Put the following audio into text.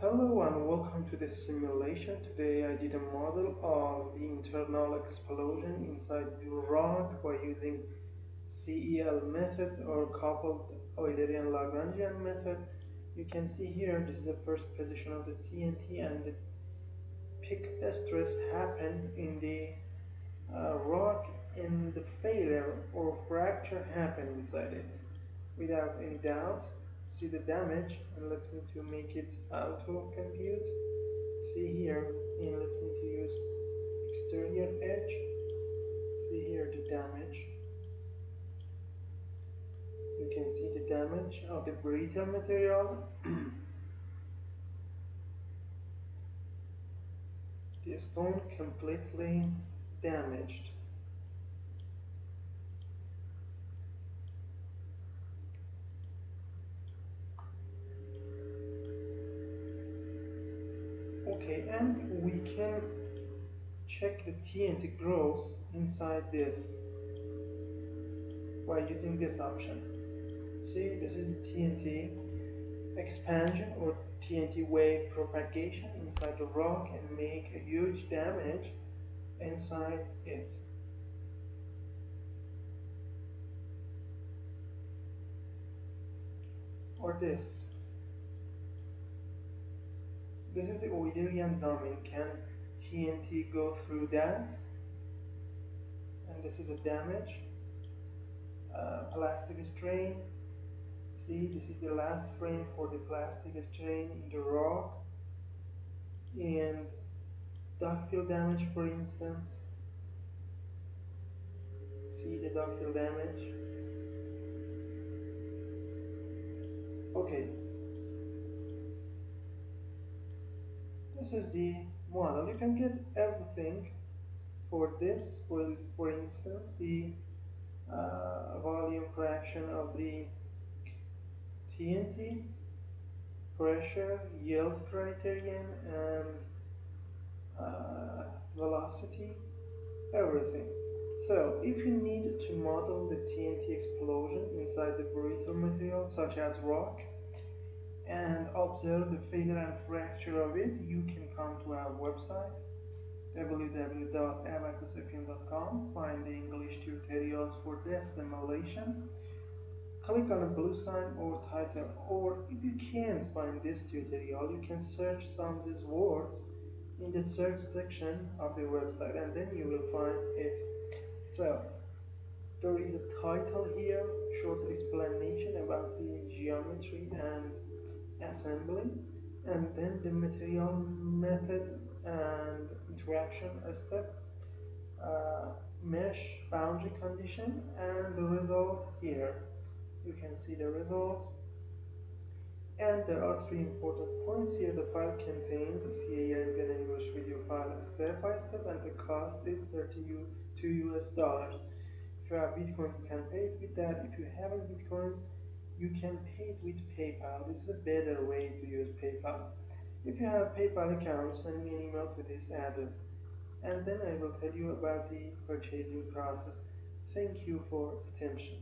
Hello and welcome to this simulation. Today I did a model of the internal explosion inside the rock by using CEL method or coupled Eulerian-Lagrangian method. You can see here this is the first position of the TNT and the peak stress happened in the rock and the failure or fracture happened inside it. Without any doubt, see the damage, and let's me to make it auto compute. See here, and let's me to use exterior edge. See here the damage. You can see the damage of the brittle material. The stone completely damaged. Okay, and we can check the TNT growth inside this by using this option. See, this is the TNT expansion or TNT wave propagation inside the rock and make a huge damage inside it. Or this. This is the Eulerian domain. Can TNT go through that? And this is a damage. Plastic strain. See, this is the last frame for the plastic strain in the rock. And ductile damage, for instance. See the ductile damage. Okay. This is the model. You can get everything for this. For instance, the volume fraction of the TNT, pressure, yield criterion, and velocity, everything. So, if you need to model the TNT explosion inside the brittle material, such as rock, and observe the failure and fracture of it, you can come to our website www.abaqusfm.com, find the English tutorials for this simulation, click on the blue sign or title, or if you can't find this tutorial, you can search some of these words in the search section of the website and then you will find it. So there is a title here, short explanation about the geometry and assembly, and then the material method and interaction step, mesh boundary condition, and the result here. You can see the result, and there are three important points here. The file contains a CA and an English video file step by step, and the cost is $32 US. If you have Bitcoin, you can pay it with that. If you haven't Bitcoins, you can pay it with PayPal. This is a better way to use PayPal. If you have a PayPal account, send me an email to this address, and then I will tell you about the purchasing process. Thank you for attention.